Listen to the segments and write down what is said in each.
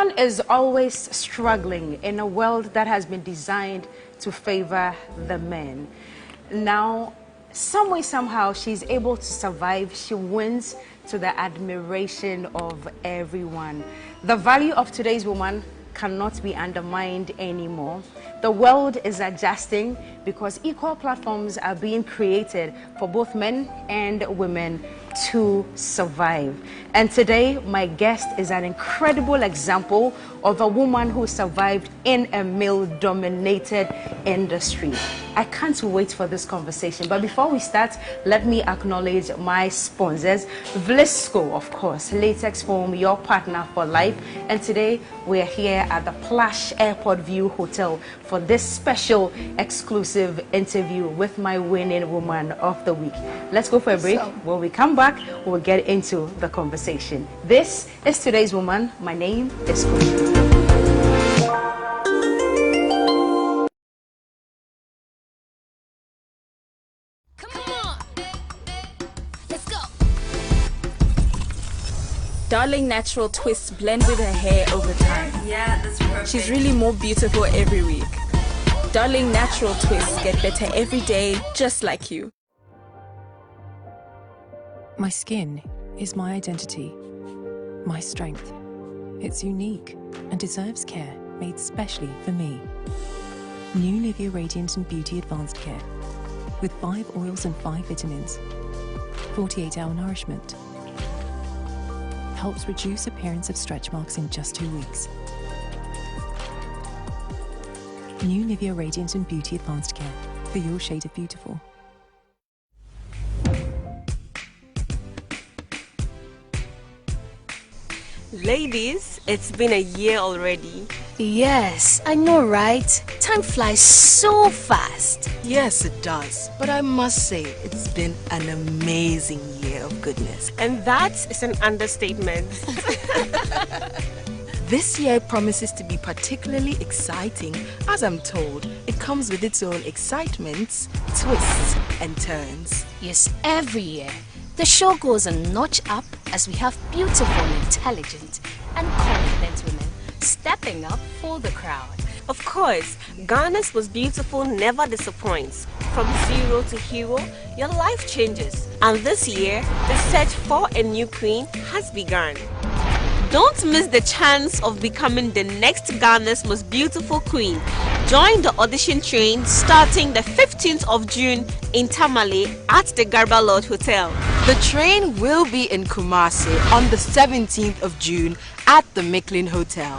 woman is always struggling in a world that has been designed to favor the men. Now, some way, somehow, she's able to survive. She wins to the admiration of everyone. The value of today's woman cannot be undermined anymore. The world is adjusting because equal platforms are being created for both men and women to survive. And today, my guest is an incredible example of a woman who survived in a male-dominated industry. I can't wait for this conversation. But before we start, let me acknowledge my sponsors. Vlisco, of course, latex foam, your partner for life. And today, we're here at the Plush Airport View Hotel for this special exclusive interview with my winning woman of the week. Let's go for a break. When we come back, we'll get into the conversation. This is today's woman. My name is Ngozi. Darling natural twists blend with her hair over time. Yeah, that's perfect. She's really more beautiful every week. Darling natural twists get better every day, just like you. My skin is my identity, my strength. It's unique and deserves care made specially for me. New Nivea Radiant and Beauty Advanced Care with 5 oils and 5 vitamins. 48-hour nourishment. Helps reduce appearance of stretch marks in just 2 weeks. New Nivea Radiant and Beauty Advanced Care for your shade of beautiful. Ladies, it's been a year already. Yes, I know, right? Time flies so fast. Yes, it does. But I must say, it's been an amazing year of goodness. And that is an understatement. This year promises to be particularly exciting, as I'm told. It comes with its own excitements, twists, and turns. Yes, every year, the show goes a notch up as we have beautiful, intelligent, and confident women stepping up for the crowd. Of course, Ghana's Most Beautiful never disappoints. From zero to hero, your life changes. And this year, the search for a new queen has begun. Don't miss the chance of becoming the next Ghana's Most Beautiful queen. Join the audition train starting the 15th of June in Tamale at the Garba Lodge Hotel. The train will be in Kumasi on the 17th of June at the Micklin Hotel.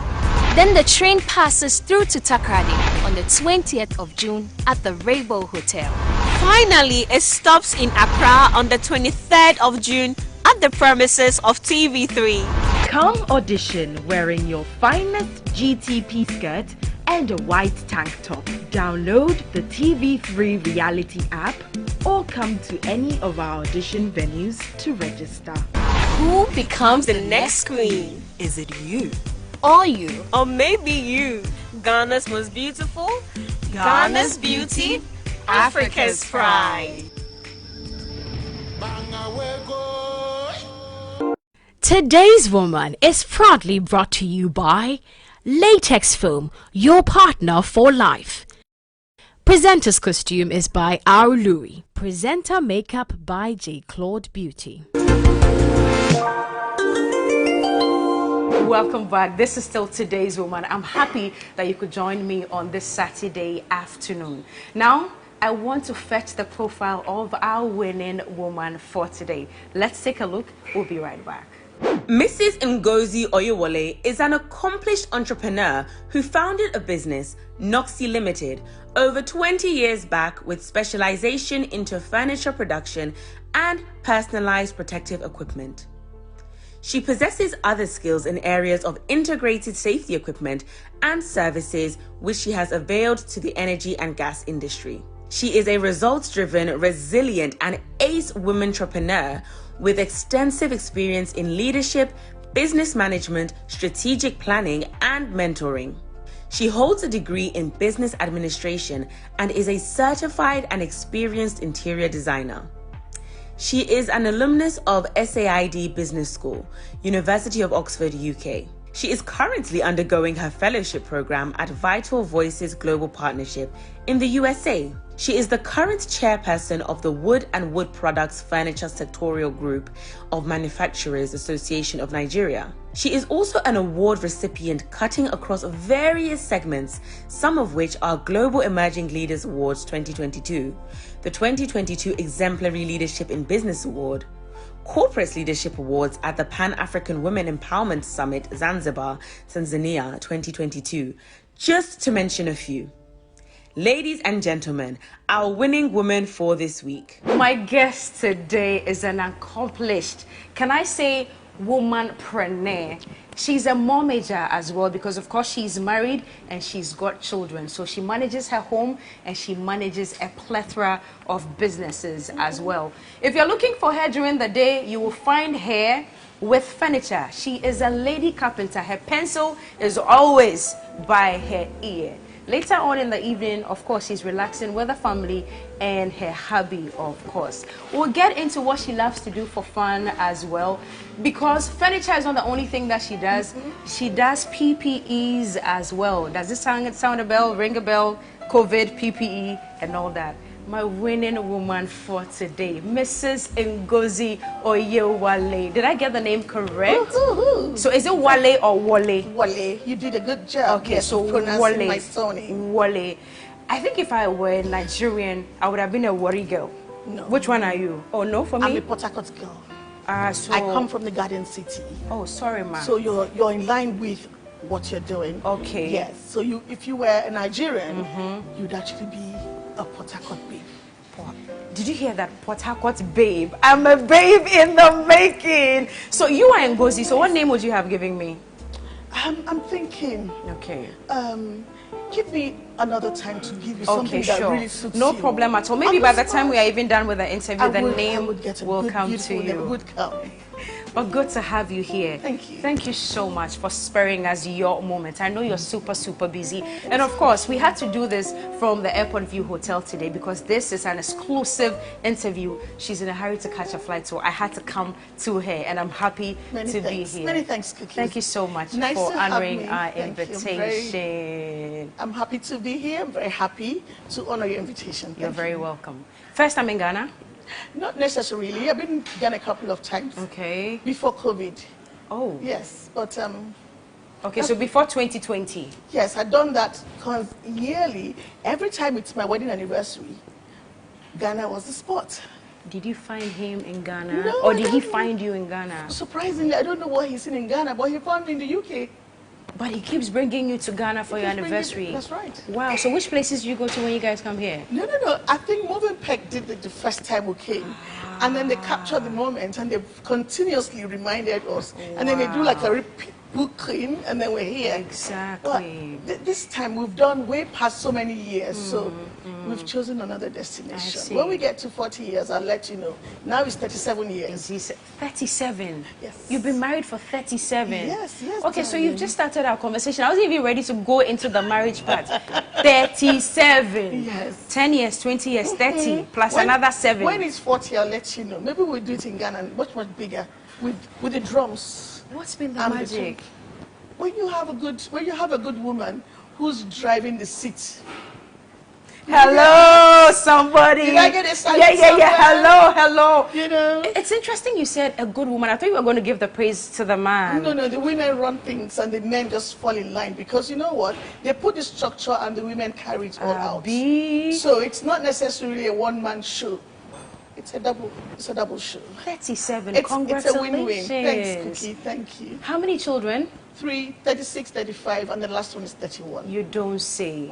Then the train passes through to Takrady on the 20th of June at the Rainbow Hotel. Finally, it stops in Accra on the 23rd of June at the premises of TV3. Come audition wearing your finest GTP skirt and a white tank top. Download the TV3 reality app or come to any of our audition venues to register. Who becomes the next queen? Is it you? Or you. Or maybe you. Ghana's Most Beautiful, Ghana's Beauty, Africa's Pride. Today's woman is proudly brought to you by Latex Foam, your partner for life. Presenter's costume is by Our Louis. Presenter makeup by J. Claude Beauty. Welcome back. This is still today's woman. I'm happy that you could join me on this Saturday afternoon. Now, I want to fetch the profile of our winning woman for today. Let's take a look. We'll be right back. Mrs. Ngozi Oyewole is an accomplished entrepreneur who founded a business, Ngozi Limited, over 20 years back with specialization into furniture production and personalized protective equipment. She possesses other skills in areas of integrated safety equipment and services which she has availed to the energy and gas industry. She is a results-driven, resilient, and ace woman entrepreneur with extensive experience in leadership, business management, strategic planning, and mentoring. She holds a degree in business administration and is a certified and experienced interior designer. She is an alumnus of SAID Business School, University of Oxford, UK. She is currently undergoing her fellowship program at Vital Voices Global Partnership in the USA. She is the current chairperson of the Wood and Wood Products Furniture Sectorial Group of Manufacturers Association of Nigeria. She is also an award recipient cutting across various segments, some of which are Global Emerging Leaders Awards 2022, the 2022 Exemplary Leadership in Business Award, Corporate Leadership Awards at the Pan-African Women Empowerment Summit Zanzibar, Tanzania 2022, just to mention a few. Ladies and gentlemen, our winning woman for this week. My guest today is an accomplished, can I say, womanpreneur. She's a momager as well because, of course, she's married and she's got children. So she manages her home and she manages a plethora of businesses as well. If you're looking for her during the day, you will find her with furniture. She is a lady carpenter. Her pencil is always by her ear. Later on in the evening, of course, she's relaxing with the family and her hubby, of course. We'll get into what she loves to do for fun as well, because furniture is not the only thing that she does. She does PPEs as well. Does this sound a bell, ring a bell? COVID, PPE, and all that. My winning woman for today, Mrs. Ngozi Oyewole. Did I get the name correct? So is it Wale or Wole? Wale. You did a good job. Okay, yes, so pronouncing Wale. my surname. Wale. I think if I were Nigerian, I would have been a Wari girl. No. Which one are you? Oh, no, for me? I'm a Port Harcourt girl. So I come from the Garden City. Oh, sorry, ma. So you're in line with what you're doing. Okay. Yes. So if you were a Nigerian, you'd actually be a Port Harcourt babe. Did you hear that? Port Harcourt babe. I'm a babe in the making. So you are Ngozi. So what name would you have given me? I'm thinking. Okay. Give me another time to give you something that really suits no you. problem at all. Maybe by the time we are even done with the interview, the name will come to Name. you. Would come. But good to have you here. Thank you. Thank you so much for sparing us your moment. I know you're super, super busy. And of course, we had to do this from the Airport View Hotel today because this is an exclusive interview. She's in a hurry to catch a flight, so I had to come to her, and I'm happy to be here. Many thanks, Cookie. Thank you so much Nice for to have honoring me. our Thank you. invitation. I'm happy to be here. I'm very happy to honor your invitation. You're Thank very you. welcome. First time in Ghana? Not necessarily. I've been Ghana a couple of times. Okay. Before COVID. Oh. Yes, but okay, so before 2020. yes, I've done that because yearly, every time it's my wedding anniversary, Ghana was the spot. Did you find him in Ghana? No, or did he I don't find you in Ghana? Surprisingly, I don't know what he's in Ghana, but he found me in the UK. But he keeps bringing you to Ghana for your anniversary. That's right. Wow, so which places do you go to when you guys come here? No. I think Movenpick did it the first time we came. And then they captured the moment and they've continuously reminded us. And then they do like a repeat booking and then we're here. Exactly. But this time we've done way past so many years. So we've chosen another destination. When we get to 40 years, I'll let you know. Now it's 37 years. 37? Yes. You've been married for 37? Yes. Okay, so you've just started our conversation. I wasn't even ready to go into the marriage part. 37. Yes. 10 years, 20 years, 30, plus another 7. When it's 40, I'll let you know. Maybe we'll do it in Ghana, much bigger, with the drums. What's been the and magic? When you have a good woman who's driving the seat. Hello, somebody. Did I get a sign? Yeah. Hello. You know. It's interesting you said a good woman. I thought you were going to give the praise to the man. No. The women run things and the men just fall in line because you know what? They put the structure and the women carry it all out. So it's not necessarily a one-man show. It's a double show. 37. It's Congratulations. a win-win. Thanks, Cookie. Thank you. How many children? 3, 36, 35, and the last one is 31. You don't say.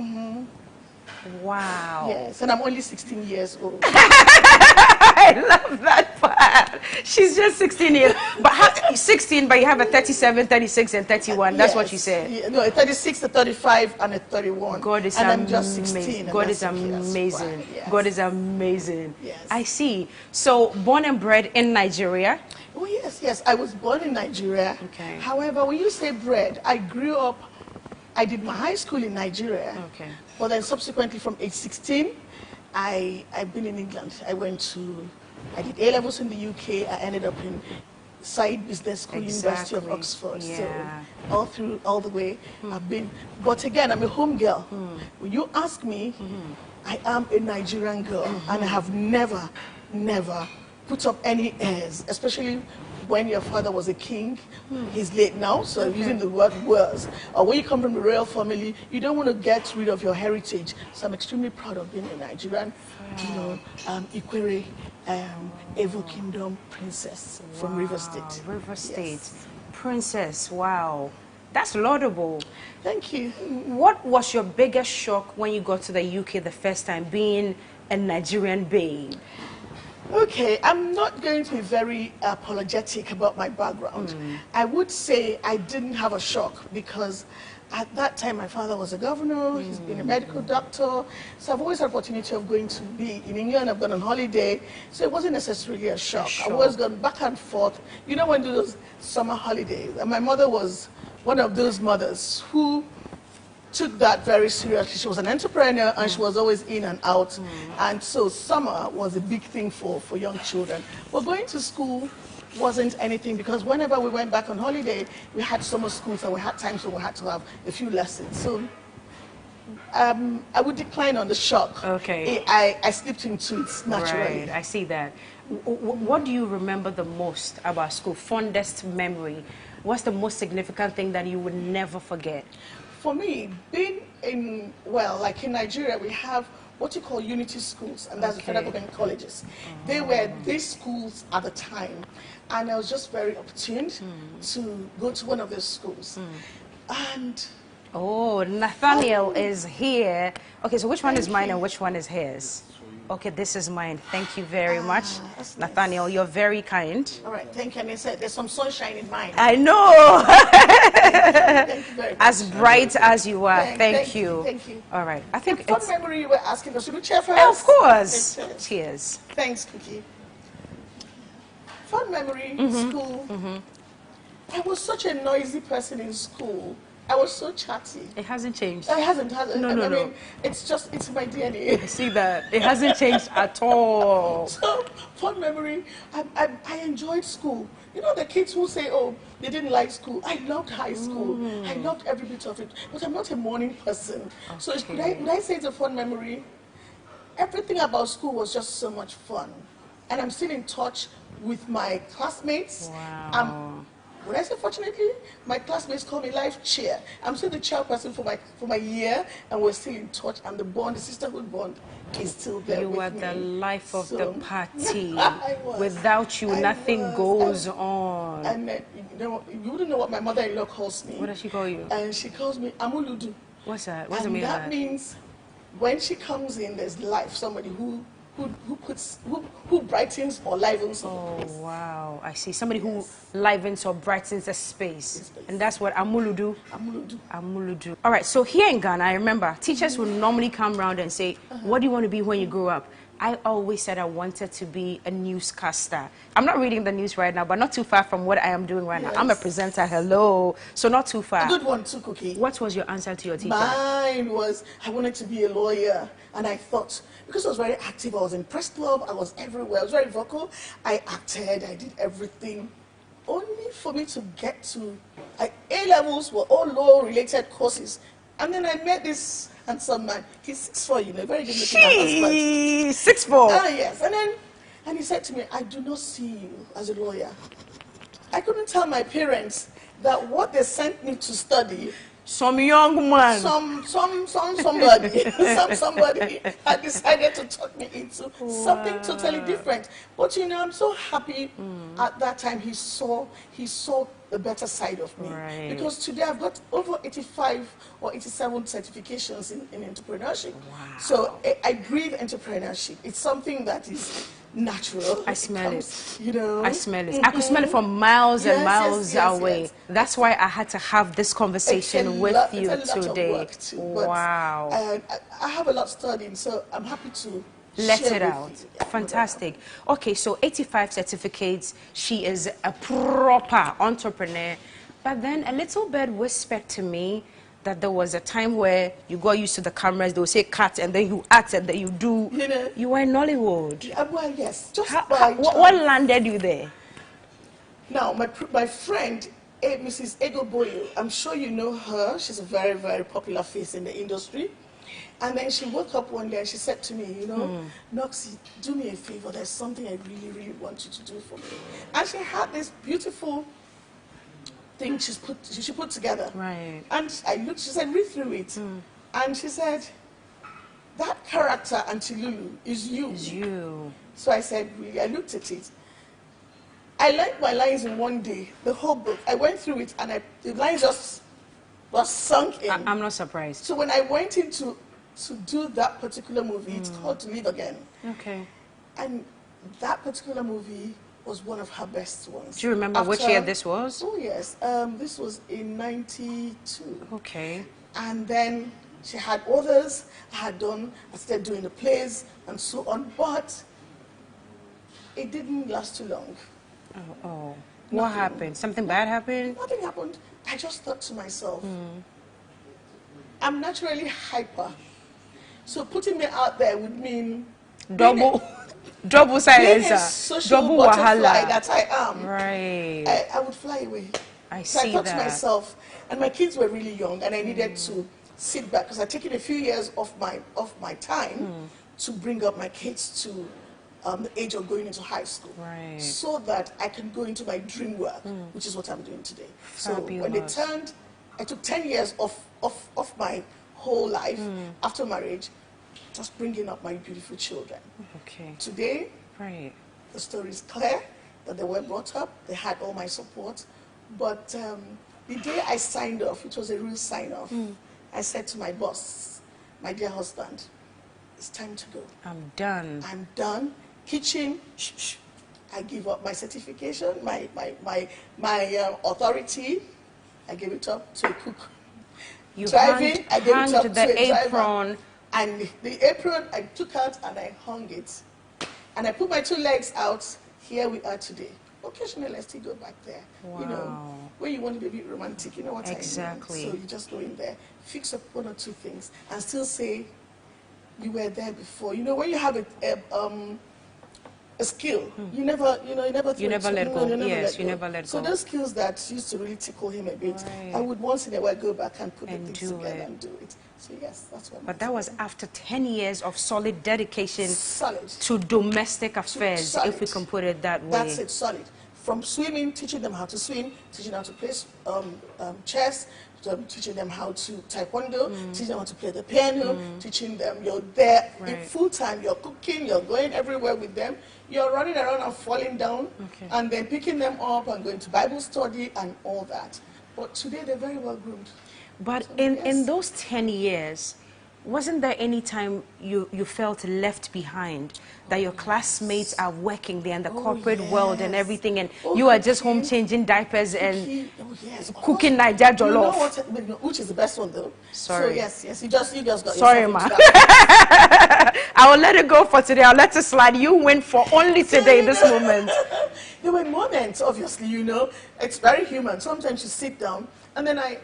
Wow. Yes, and I'm only 16 years old. I love that part. She's just 16 years. But 16, but you have a 37, 36, and 31. That's what you said. Yeah, no, a 36, a 35, and a 31. God is and amazing. I'm just 16. God is amazing. Yes. God is amazing. Yes. I see. So, born and bred in Nigeria? Oh, yes. I was born in Nigeria. Okay. However, when you say bred, I grew up, I did my high school in Nigeria. Okay. But then subsequently from age 16, I've been in England. I did A-levels in the UK. I ended up Said Business School, University of Oxford. Yeah. So all the way I've been. But again, I'm a home girl. When you ask me, I am a Nigerian girl, and I have never put up any airs, especially when your father was a king. He's late now, so I'm using the word was. Or when you come from a royal family, you don't want to get rid of your heritage. So I'm extremely proud of being a Nigerian, Ikwere, Evo Kingdom princess from River State. River State. Princess, wow. That's laudable. Thank you. What was your biggest shock when you got to the UK the first time, being a Nigerian babe? Okay, I'm not going to be very apologetic about my background. I would say I didn't have a shock because at that time my father was a governor, he's been a medical doctor, so I've always had the opportunity of going to be in England. I've gone on holiday, so it wasn't necessarily a shock. I've always gone back and forth. You know, when you do those summer holidays, and my mother was one of those mothers who took that very seriously. She was an entrepreneur and she was always in and out. And so summer was a big thing for young children. But going to school wasn't anything because whenever we went back on holiday, we had summer schools and we had times when we had to have a few lessons. So I would decline on the shock. Okay. I slipped into it naturally. Right, I see that. What do you remember the most about school? Fondest memory? What's the most significant thing that you would never forget? For me, being in, well, like in Nigeria, we have what you call unity schools, and that's the federal government colleges. They were these schools at the time, and I was just very opportune to go to one of those schools. And oh, Nathaniel is here. Okay, so which one is mine and which one is his? Okay, this is mine. Thank you very much. Nathaniel, you're very kind. All right, thank you. And they said there's some sunshine in mine. I know. Thank you very much. As bright as you are. Thank you. Thank you. All right. I think What memory you were asking us? Should we cheer first? Of course. Cheers. Thanks, Cookie. Fun memory, school. I was such a noisy person in school. I was so chatty. It hasn't changed. It hasn't. No. I mean, it's my DNA. I see that. It hasn't changed at all. So, fun memory. I enjoyed school. You know, the kids who say, oh, they didn't like school. I loved high school. I loved every bit of it. But I'm not a morning person. So would I say it's a fun memory? Everything about school was just so much fun. And I'm still in touch with my classmates. Wow. When I say fortunately, my classmates call me life chair. I'm still the chairperson for my year, and we're still in touch. And the sisterhood bond, is still there. You are the life of the party. Was. Without you, nothing goes on. And you wouldn't know what my mother-in-law calls me. What does she call you? And she calls me Amuludu. What's that? What's the meaning of that? That means when she comes in, there's life. Somebody who brightens or livens. Oh wow! I see. Somebody who livens or brightens a space, and that's what Amuludu. Amuludu. All right. So here in Ghana, I remember teachers would normally come around and say, "What do you want to be when you grow up?" I always said I wanted to be a newscaster. I'm not reading the news right now, but not too far from what I am doing right now. I'm a presenter. Hello. So not too far. A good one too, Cookie. What was your answer to your teacher? Mine was I wanted to be a lawyer, and I thought because I was very active, I was in press club, I was everywhere, I was very vocal. I acted, I did everything, only for me to get to A levels were all law related courses, and then I met this handsome man. He's 6'4", you know, very good looking man. 6'4". Ah, yes. And he said to me, I do not see you as a lawyer. I couldn't tell my parents that what they sent me to study, some young man, somebody had decided to talk me into something totally different. But you know, I'm so happy at that time he saw the better side of me. Right. Because today I've got over 85 or 87 certifications in entrepreneurship. Wow. So I breathe entrepreneurship. It's something that is natural. I smell it. You know, I smell it. I could smell it from miles and miles away. Yes. That's why I had to have this conversation with you today. Wow. I have a lot studying, so I'm happy to let it out. Fantastic. Okay, so 85 certificates. She is a proper entrepreneur. But then a little bit whispered to me that there was a time where you got used to the cameras, they would say cut, and then you act, and then you do. You know, you were in Nollywood. Well, yes. What landed you there? Now, my friend, Mrs. Egoboyo, I'm sure you know her. She's a very, very popular face in the industry. And then she woke up one day and she said to me, you know, Noxie, do me a favor. There's something I really, really want you to do for me. And she had this beautiful thing she put together. Right. And I looked, she said, read through it. And she said, that character, Auntie Lulu, is you. Is you. So I said, really? I looked at it. I learned my lines in one day, the whole book. I went through it and the lines just was sunk in. I'm not surprised. So when I went in to do that particular movie, it's called To Live Again. Okay. And that particular movie was one of her best ones. Do you remember which year this was? Oh, yes. This was in 92. Okay. And then she had others I had done. I started doing the plays and so on. But it didn't last too long. Oh. What happened? Something bad happened? Nothing happened. I just thought to myself, I'm naturally hyper. So putting me out there would mean double silencer, double wahala that I am. Right. I would fly away. I So see I thought that. to myself, and my kids were really young, and I needed to sit back because I'd taken a few years off my time to bring up my kids to the age of going into high school, Right. so that I can go into my dream work, which is what I'm doing today. So when they Fabulous. turned, I took 10 years off my whole life after marriage, just bringing up my beautiful children. Okay. Today, Right. the story is clear that they were brought up, they had all my support, but the day I signed off, it was a real sign-off, I said to my boss, my dear husband, it's time to go. I'm done. I'm done. Kitchen, shh, shh. I give up my certification, my authority. I gave it up to a cook. You Driving, I gave it hung up the to a driver. apron. And the apron, I took out and I hung it. And I put my 2 legs out. Here we are today. Occasionally, I still go back there. You know, Wow. when you want to be a bit romantic, you know what Exactly. I mean? So you just go in there, fix up 1 or 2 things, and still say, you were there before. You know, when you have a skill, you never let go. Yes, you never let So go. those skills that used to really tickle him a bit, Right. I would once in a while go back and put And the things do together it. and do it. So yes, that's what. But that was after 10 years of solid dedication solid to domestic affairs, solid. if we can put it that way. That's it, solid. From swimming, teaching them how to swim, teaching them how to play chess, teaching them how to taekwondo, teaching them how to play the piano, teaching them you're there Right. full time, you're cooking, you're going everywhere with them, you're running around and falling down, and then picking them up and going to Bible study and all that. But today they're very well groomed. But So, in yes. those 10 years, wasn't there any time you felt left behind, that your classmates are working there in the corporate world and yes. everything, and Oh, you are just home cooking. changing diapers and Oh, yes. cooking Naija You know jollof? which is the best one though? Sorry. So yes, you just got Sorry, yourself ma. into that. I will let it go for today. I'll let it slide. You win for only today, this moment. There were moments, obviously, you know, it's very human. Sometimes you sit down, and then I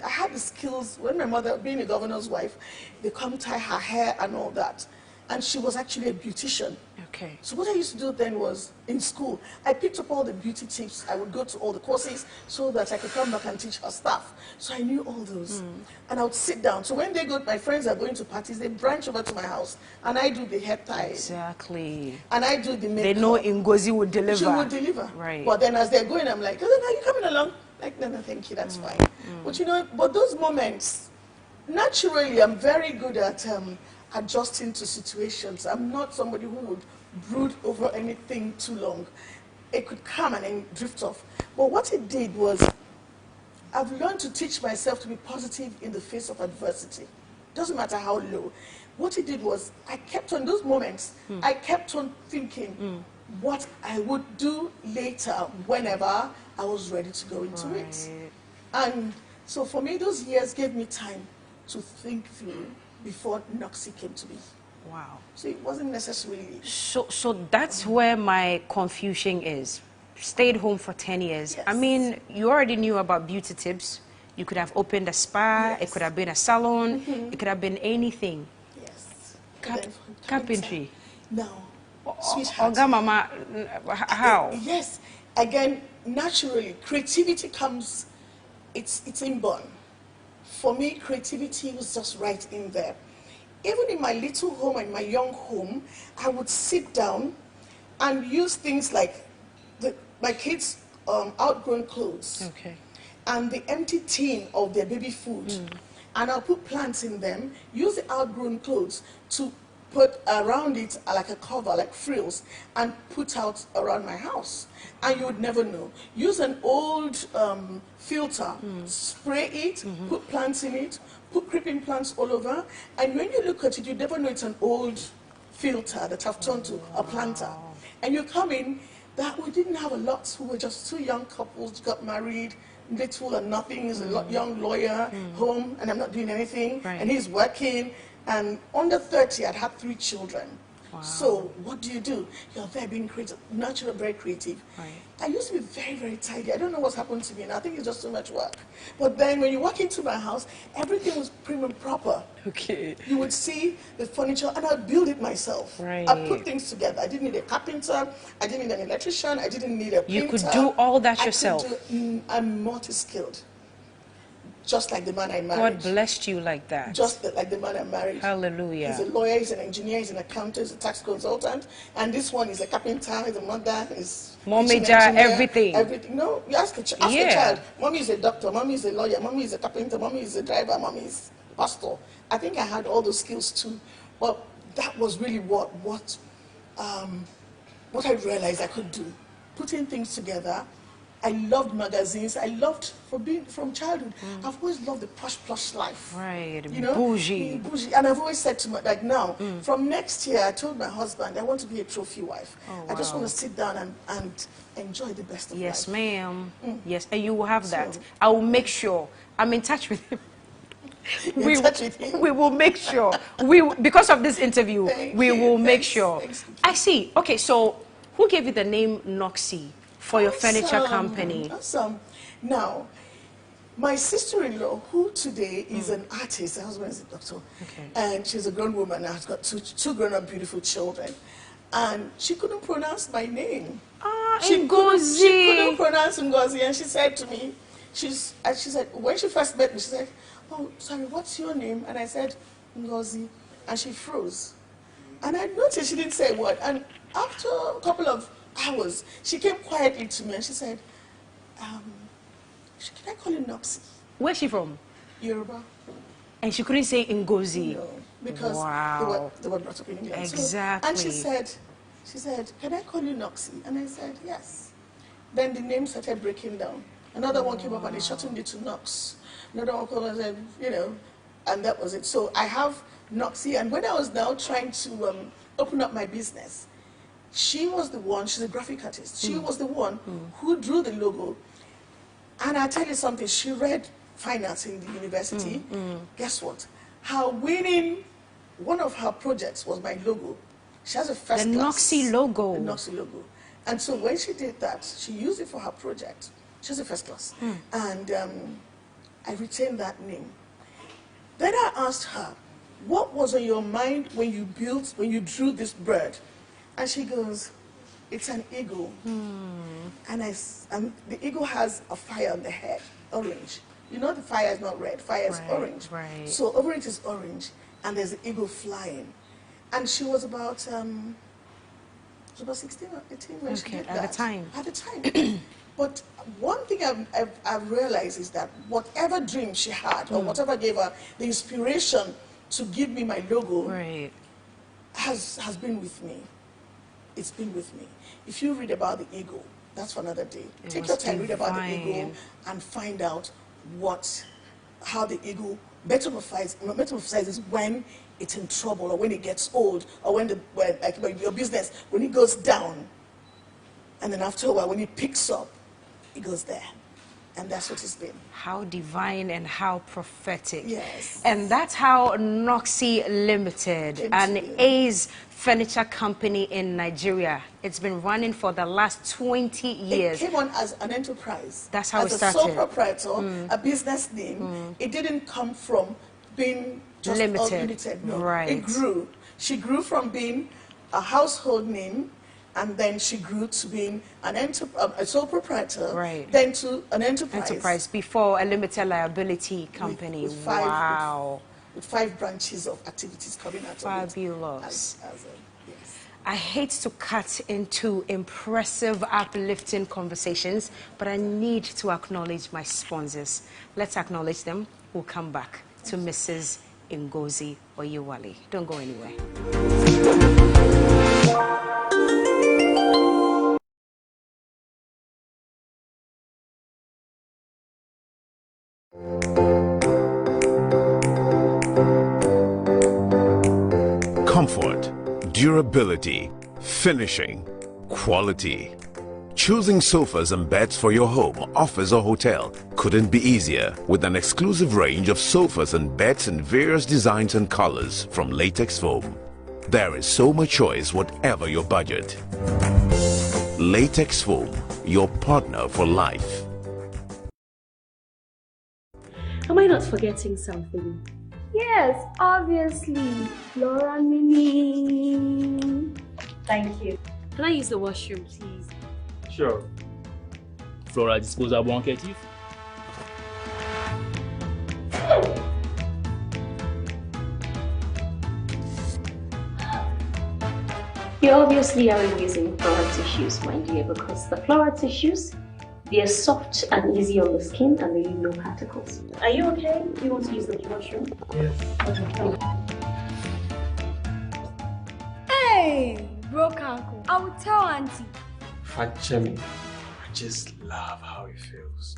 had the skills. When my mother, being a governor's wife, they come tie her hair and all that. And she was actually a beautician. Okay. So what I used to do then was, in school, I picked up all the beauty tips. I would go to all the courses so that I could come back and teach her stuff. So I knew all those. And I would sit down. So when my friends are going to parties, they branch over to my house. And I do the hair tie. Exactly. And I do the makeup. They know Ngozi would deliver. She would deliver. Right. But then as they're going, I'm like, are you coming along? Like, no, thank you, that's fine. But you know, but those moments, naturally, I'm very good at adjusting to situations. I'm not somebody who would brood over anything too long. It could come and then drift off. But what it did was, I've learned to teach myself to be positive in the face of adversity. Doesn't matter how low. What it did was, I kept on those moments, I kept on thinking what I would do later whenever I was ready to go into it. And so for me, those years gave me time to think through before Noxie came to me. Wow. So it wasn't necessarily... So that's where my confusion is. Stayed home for 10 years. Yes. I mean, you already knew about beauty tips. You could have opened a spa. Yes. It could have been a salon. It could have been anything. Yes. Carpentry. No. Sweetheart. Oga Mama, how? Yes. Again, naturally, creativity comes, it's inborn. For me, creativity was just right in there. Even in my little home and my young home, I would sit down and use things like my kids' outgrown clothes, and the empty tin of their baby food, and I'll put plants in them, use the outgrown clothes to put around it like a cover, like frills, and put out around my house. And you would never know. Use an old filter, spray it, put plants in it, put creeping plants all over, and when you look at it, you never know it's an old filter that have turned to a planter. And you come in, that we didn't have a lot. We were just two young couples, got married, little and nothing. He's a young lawyer, home, and I'm not doing anything, and he's working. And under 30, I'd had 3 children. Wow. So what do? You're there being creative, naturally very creative. Right. I used to be very, very tidy. I don't know what's happened to me, and I think it's just too much work. But then when you walk into my house, everything was prim and proper. Okay. You would see the furniture, and I'd build it myself. Right. I put things together. I didn't need a carpenter. I didn't need an electrician. I didn't need a painter. You could do all that yourself. I'm multi-skilled. Just like the man I married. God blessed you like that. Just like the man I married. Hallelujah. He's a lawyer, he's an engineer, he's an accountant, he's a tax consultant. And this one is a carpenter, he's a mother, he's momager, everything. Everything. No, you ask a child. Mommy is a doctor, mommy is a lawyer, mommy is a carpenter, mommy is a driver, mommy is a pastor. I think I had all those skills too. Well, that was really what I realized I could do. Putting things together. I loved magazines. I loved, from childhood, I've always loved the plush life. Right, you know? Bougie. And I've always said to my, like now, from next year, I told my husband, I want to be a trophy wife. Oh, wow. I just want to sit down and enjoy the best of life. Yes, ma'am. Yes, and you will have that. I will make sure. I'm in touch with him. We will make sure. Because of this interview, we will make sure. I see. Okay, so who gave you the name Ngozi? For your furniture company. Awesome. Now, my sister-in-law, who today is an artist, her husband is a doctor, and she's a grown woman now, has got two grown-up beautiful children, and she couldn't pronounce my name. Ngozi. She couldn't pronounce Ngozi, and she said to me, she said, when she first met me, she said, oh, sorry, what's your name? And I said, Ngozi, and she froze. And I noticed she didn't say a word, and after a couple of hours, she came quietly to me and she said, can I call you Ngozi? Where's she from? Yoruba. And she couldn't say Ngozi? No, because they were brought up in England. Exactly. And she said, can I call you Ngozi? And I said, yes. Then the name started breaking down. Another one came up and they shortened it to Knox. Another one came up and said, you know, and that was it. So I have Ngozi, and when I was now trying to open up my business, she was the one, she's a graphic artist, she was the one who drew the logo. And I'll tell you something, she read finance in the university. Guess what? Her winning, one of her projects was my logo. She has a first class. The Ngozi logo. The Ngozi logo. And so when she did that, she used it for her project. She has a first class. And I retained that name. Then I asked her, what was on your mind when you drew this bird? And she goes, it's an eagle. And the eagle has a fire on the head, orange. You know the fire is not red, fire is orange. Right. So over it is orange, and there's an eagle flying. And she was about 16 or 18 when she did that. At the time. At the time. But one thing I've realized is that whatever dream she had, or whatever gave her the inspiration to give me my logo, has been with me. It's been with me. If you read about the eagle, that's for another day. Take your time, read about the eagle, and find out how the eagle metamorphizes when it's in trouble, or when it gets old, or when your business, when it goes down. And then after a while, when it picks up, it goes there. And that's what it's been. How divine and how prophetic. Yes. And that's how Ngozi Limited, an A's furniture company in Nigeria, it's been running for the last 20 years. It came on as an enterprise. That's how it started. As a sole proprietor, a business name. It didn't come from being just limited. No, it grew. She grew from being a household name And then she grew to being a sole proprietor, right. then to an enterprise. Enterprise, before a limited liability company. With five, wow. With 5 branches of activities coming out Fabulous. of it. Yes. I hate to cut into impressive, uplifting conversations, but I need to acknowledge my sponsors. Let's acknowledge them. We'll come back to Mrs. Ngozi Oyewole. Don't go anywhere. Comfort, durability, finishing, quality. Choosing sofas and beds for your home, office or hotel couldn't be easier with an exclusive range of sofas and beds in various designs and colors from latex foam. There is so much choice whatever your budget. Latex foam, your partner for life. Am I not forgetting something? Yes, obviously. Flora Mimi. Thank you. Can I use the washroom, please? Sure. Flora disposable handkerchief. You obviously aren't using Flora tissues, my dear, because the Flora tissues, they are soft and easy on the skin and they leave no particles. Are you okay? Do you want to use the washroom? Yes. Okay. Hey, broke uncle. I will tell auntie. Fachemi, I just love how it feels.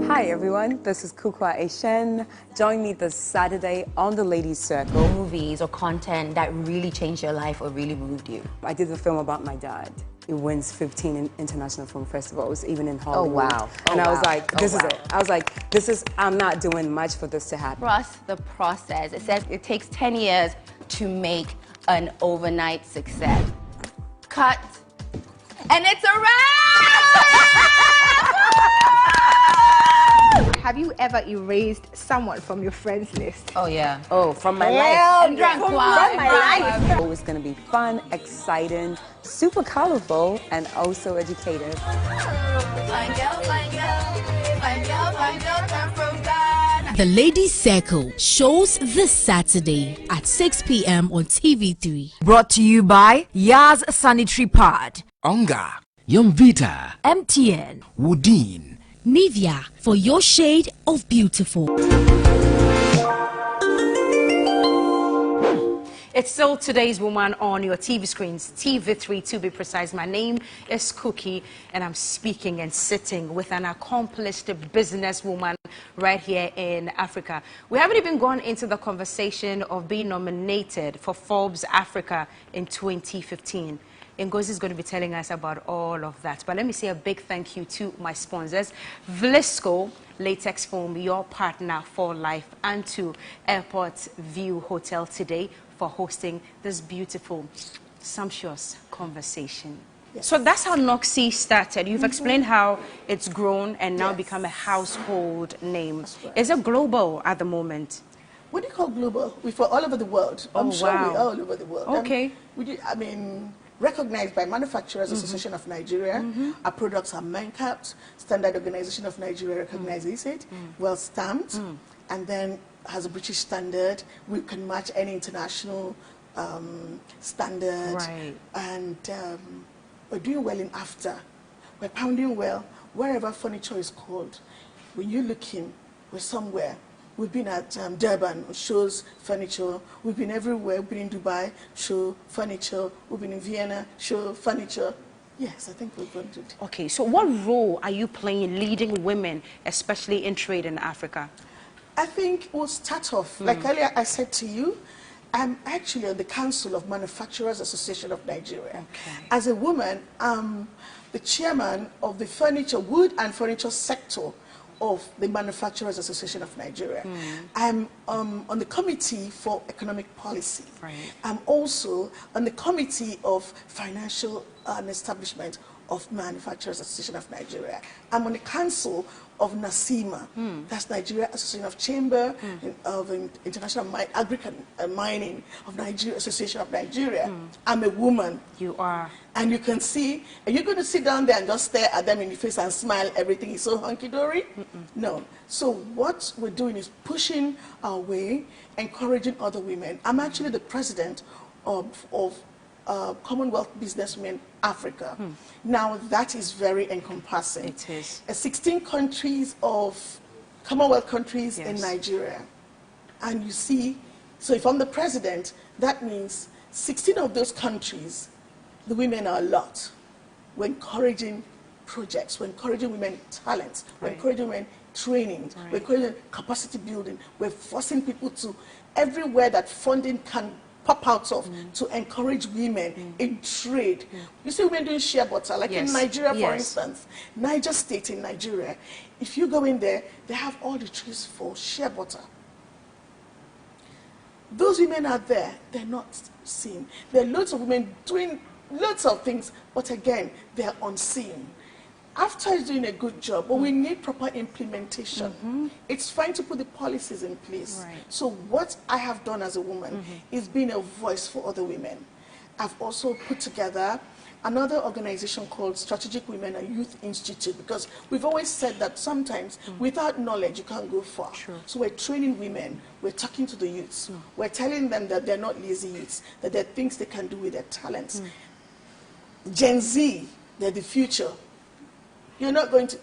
Hi everyone, this is Kukwa Aishen. Join me this Saturday on the Ladies Circle. Movies or content that really changed your life or really moved you? I did a film about my dad. It wins 15 international film festivals, even in Hollywood. Oh wow. And I was like, this is it. I was like, I'm not doing much for this to happen. Trust the process. It says it takes 10 years to make an overnight success. Cut. And it's a wrap! Have you you ever erased someone from your friends list? Oh yeah. Oh, from my life. From my life. Oh, it's gonna be fun, exciting, super colorful, and also educative. The Ladies Circle shows this Saturday at 6 p.m. on TV3. Brought to you by Yaz Sanitary Pad, Onga, Yumvita, MTN, Woodin, Nivea, for your shade of beautiful. It's still Today's Woman on your TV screens, TV3 to be precise. My name is Cookie, and I'm speaking and sitting with an accomplished businesswoman right here in Africa. We haven't even gone into the conversation of being nominated for Forbes Africa in 2015. Ngozi is going to be telling us about all of that. But let me say a big thank you to my sponsors, Vlisco, Latex Foam, your partner for life, and to Airport View Hotel today for hosting this beautiful, sumptuous conversation. Yes. So that's how Ngozi started. You've explained how it's grown and now become a household name. Right. Is it global at the moment? What do you call global? We're all over the world. I'm sure we're all over the world. Okay. Recognized by Manufacturers Association of Nigeria. Our products are man-capped. Standard Organization of Nigeria recognizes it. Well stamped. And then has a British standard. We can match any international standard. Right. And we're doing well in AFTA. We're pounding well wherever furniture is called. When you look in, we're somewhere. We've been at Durban, shows furniture. We've been everywhere. We've been in Dubai, show furniture. We've been in Vienna, show furniture. Yes, I think we've done it. Okay, so what role are you playing leading women, especially in trade in Africa? I think we'll start off, like earlier I said to you, I'm actually on the Council of Manufacturers Association of Nigeria. Okay. As a woman, I'm the chairman of the wood and furniture sector of the Manufacturers Association of Nigeria. I'm on the Committee for Economic Policy. Right. I'm also on the Committee of Financial Establishment of Manufacturers Association of Nigeria. I'm on the council of NASIMA, that's Nigeria Association of Chamber of International Mining of Nigeria Association of Nigeria. I'm a woman. You are. And you can see, are you going to sit down there and just stare at them in the face and smile, everything is so hunky-dory? No. So what we're doing is pushing our way, encouraging other women. I'm actually the president of Commonwealth Businesswomen Africa. Now that is very encompassing. It is. 16 countries of Commonwealth countries in Nigeria. And you see, so if I'm the president, that means 16 of those countries, the women are a lot. We're encouraging projects, we're encouraging women talents, we're encouraging women training, we're encouraging capacity building, we're forcing people to, everywhere that funding can pop out of, to encourage women in trade. You see women doing shea butter, like in Nigeria, for instance. Niger State in Nigeria, if you go in there, they have all the trees for shea butter. Those women are there, they're not seen. There are loads of women doing lots of things, but again, they're unseen. After is doing a good job, but we need proper implementation. It's fine to put the policies in place. So what I have done as a woman is being a voice for other women. I've also put together another organization called Strategic Women and Youth Institute, because we've always said that sometimes without knowledge you can't go far. So we're training women, we're talking to the youths, we're telling them that they're not lazy youths, that there are things they can do with their talents. Gen Z, they're the future. You're not going to,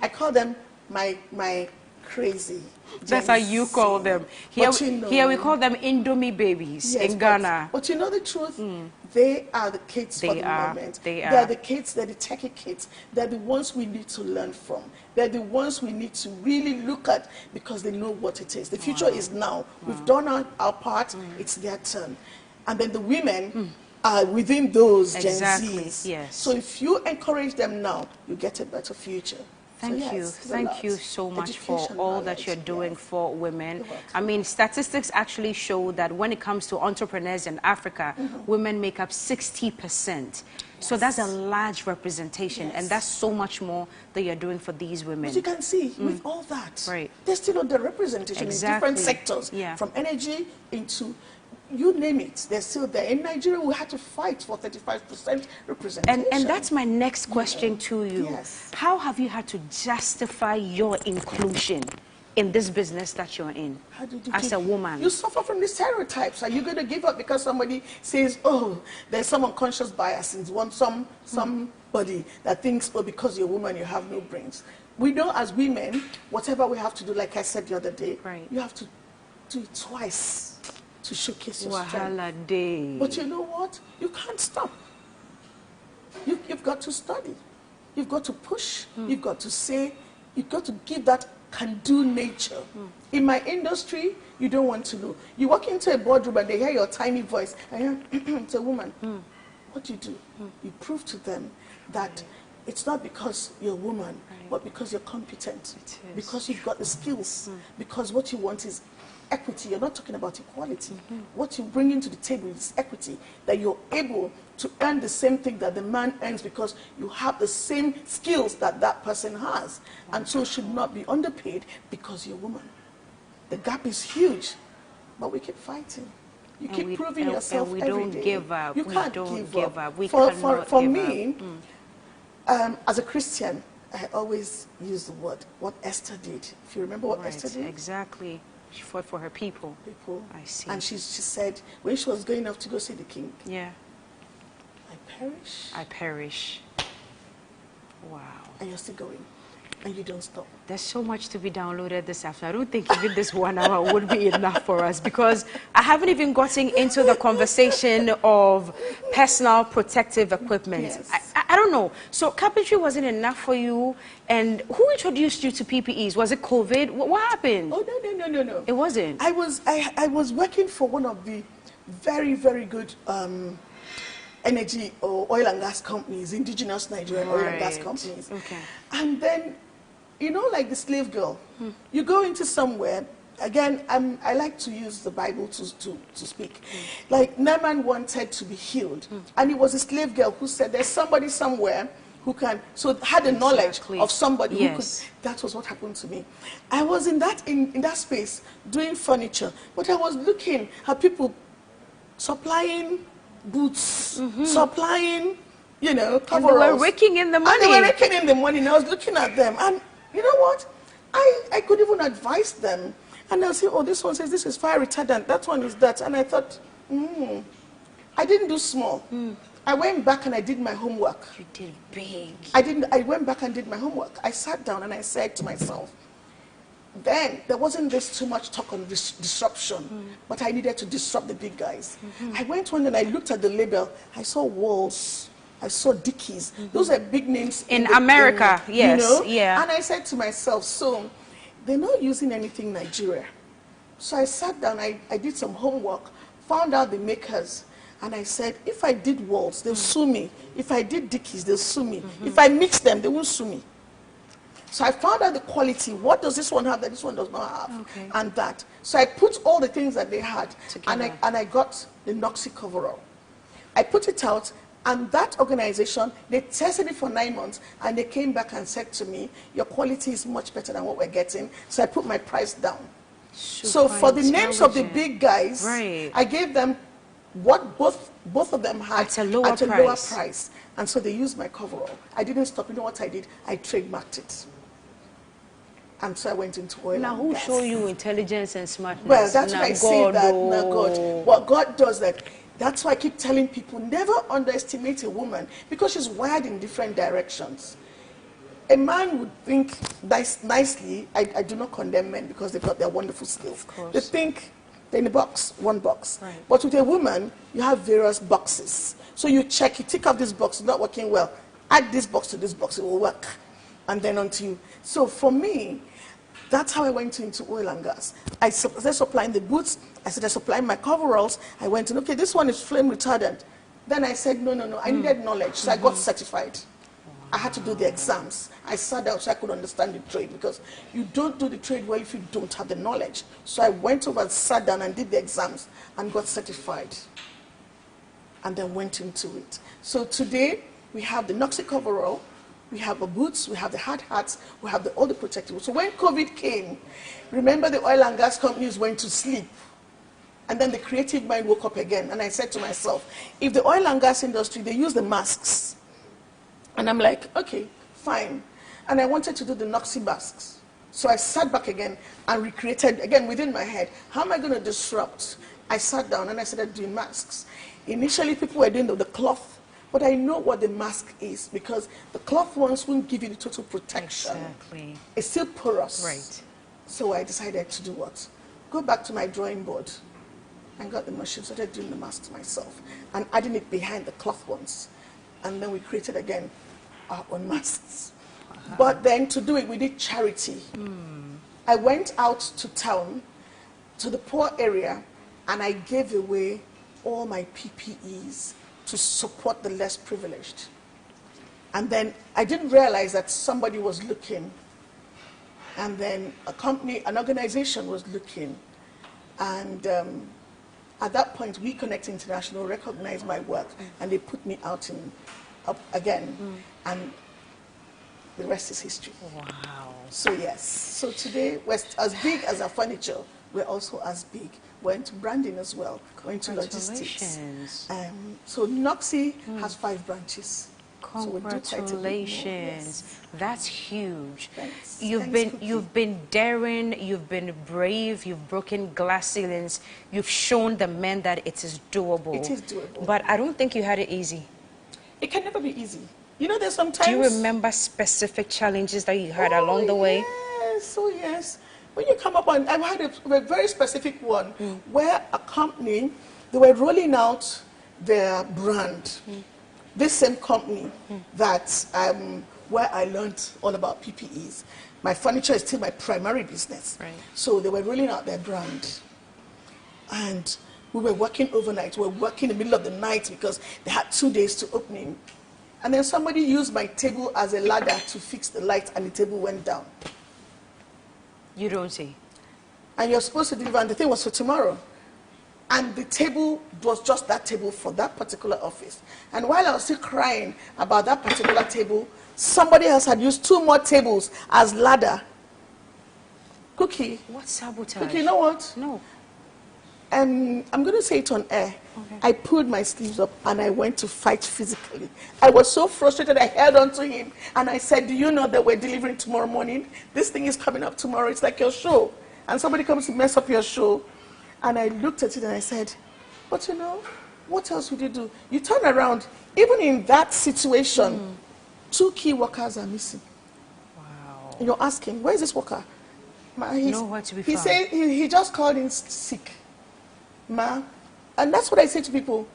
I call them my crazy. That's how you call them. Here, here we call them Indomie babies in Ghana. But you know the truth? They are the kids for the moment. They're the kids, they're the techie kids. They're the ones we need to learn from. They're the ones we need to really look at because they know what it is. The future is now. We've done our part, it's their turn. And then the women are within those Gen Zs. So if you encourage them now, you get a better future. Thank you. Thank you so much for all that you're doing for women. I mean, statistics actually show that when it comes to entrepreneurs in Africa, women make up 60%. So that's a large representation, and that's so much more that you're doing for these women. But you can see, with all that, there's still not the representation in different sectors, from energy into... you name it, they're still there. In Nigeria, we had to fight for 35% representation. And that's my next question to you. How have you had to justify your inclusion in this business that you're in as a woman? You suffer from the stereotypes. Are you going to give up because somebody says, oh, there's some unconscious bias in somebody that thinks, oh, because you're a woman, you have no brains. We know as women, whatever we have to do, like I said the other day, you have to do it twice to showcase your strength. But you know what? You can't stop. You've got to study. You've got to push. You've got to say. You've got to give that can-do nature. In my industry, you don't want to know. You walk into a boardroom and they hear your tiny voice. And it's a woman. What do? You prove to them that it's not because you're a woman, but because you're competent. Because you've got the skills. Because what you want is equity. You're not talking about equality. What you bring into the table is equity, that you're able to earn the same thing that the man earns because you have the same skills that that person has, and so should not be underpaid because you're a woman. The gap is huge, but we keep fighting. You keep proving yourself every day. We don't give up. You can't give up. For me, as a Christian, I always use the word, what Esther did. If you remember what Esther did? Exactly. She fought for her people. I see. And she said, when she was going off to go see the king, I perish. I perish. Wow. And you're still going. And you don't stop. There's so much to be downloaded this afternoon. I don't think even this 1 hour would be enough for us, because I haven't even gotten into the conversation of personal protective equipment. I don't know. So carpentry wasn't enough for you, and who introduced you to PPEs? Was it COVID? What happened? Oh, no. It wasn't? I was working for one of the very, very good energy or oil and gas companies, indigenous Nigerian oil and gas companies. And then, you know, like the slave girl, you go into somewhere, again, I like to use the Bible to speak. Like Naaman wanted to be healed, and it was a slave girl who said, there's somebody somewhere who can, so had the knowledge Exactly. of somebody who Yes. could. That was what happened to me. I was in that space doing furniture, but I was looking at people supplying boots, supplying, you know, And they were coveralls. raking in the money. And they were raking in the money, and I was looking at them, and you know what? I could even advise them, and they'll say, oh, this one says this is fire retardant, that one is that, and I thought, I didn't do small. I went back and I did my homework. You did big. I went back and did my homework. I sat down and I said to myself, then there wasn't this too much talk on disruption, but I needed to disrupt the big guys. I went one and I looked at the label. I saw Walls. I saw Dickies. Those are big names In America, yes, you know? yeah. And I said to myself, so they're not using anything Nigeria. So I sat down, I did some homework, found out the makers, and I said, if I did Walls, they'll sue me. If I did Dickies, they'll sue me. If I mix them, they won't sue me. So I found out the quality. What does this one have that this one does not have? Okay. And that. So I put all the things that they had, Together. and I got the Noxy coverall. I put it out, and that organization, they tested it for 9 months, and they came back and said to me, your quality is much better than what we're getting. So I put my price down. So for the names of the big guys, Right. I gave them what both of them had At a lower price. And so they used my coverall. I didn't stop. You know what I did? I trademarked it. And so I went into oil Now, and who gas. show you intelligence and smartness? Well, that's Now, why I say that. oh. Now, God, what God does that. That's why I keep telling people, never underestimate a woman because she's wired in different directions. A man would think nicely. I do not condemn men because they've got their wonderful skills. They think they're in a box, one box. Right. But with a woman, you have various boxes. So you check, you tick off this box, it's not working well. Add this box to this box, it will work. And then onto you. So for me, that's how I went into oil and gas. I started supplying the boots. I started supplying my coveralls. I went in, okay, this one is flame retardant. Then I said, no, I needed knowledge. So I got certified. I had to do the exams. I sat down so I could understand the trade because you don't do the trade well if you don't have the knowledge. So I went over and sat down and did the exams and got certified. And then went into it. So today, we have the Noxy coverall, we have the boots, we have the hard hats, we have all the protective. So when COVID came, remember the oil and gas companies went to sleep. And then the creative mind woke up again. And I said to myself, if the oil and gas industry, they use the masks. And I'm like, okay, fine. And I wanted to do the Noxy masks. So I sat back again and recreated, again, within my head, how am I going to disrupt? I sat down and I started doing masks. Initially, people were doing the cloth, but I know what the mask is because the cloth ones won't give you the total protection. Exactly. It's still porous. Right. So I decided to do what? Go back to my drawing board and got the machine, started doing the masks myself and adding it behind the cloth ones. And then we created again our own masks. But then to do it, we did charity. I went out to town, to the poor area, and I gave away all my PPEs to support the less privileged. And then I didn't realize that somebody was looking. And then a company, an organization was looking. And at that point, We Connect International recognized my work, and they put me out up again. And the rest is history. Wow. So yes, so today we're as big as our furniture, we're also as big. We're into branding as well, we're into logistics. So Noxy has 5 branches. So we do quite a bit more, Congratulations. yes. That's huge. Thanks. You've been daring, you've been brave, you've broken glass ceilings, you've shown the men that it is doable. It is doable. But I don't think you had it easy. It can never be easy. You know, there's sometimes... Do you remember specific challenges that you had along the way? Yes, oh yes. When you come up on, I've had a very specific one where a company, they were rolling out their brand. This same company that where I learned all about PPEs. My furniture is still my primary business. Right. So they were rolling out their brand. And we were working overnight. We were working in the middle of the night because they had 2 days to opening. And then somebody used my table as a ladder to fix the light and the table went down. You don't say. And you're supposed to deliver, and the thing was for tomorrow. And the table was just that table for that particular office. And while I was still crying about that particular table, somebody else had used 2 more tables as ladder. Cookie. What sabotage? Cookie, you know what? No. I'm going to say it on air. Okay. I pulled my sleeves up and I went to fight physically. I was so frustrated, I held on to him and I said, do you know that we're delivering tomorrow morning? This thing is coming up tomorrow. It's like your show. And somebody comes to mess up your show. And I looked at it and I said, but you know, what else would you do? You turn around, even in that situation, 2 key workers are missing. Wow. You're asking, where is this worker? Nowhere to be he found. said he just called in sick. Ma, and that's what I say to people.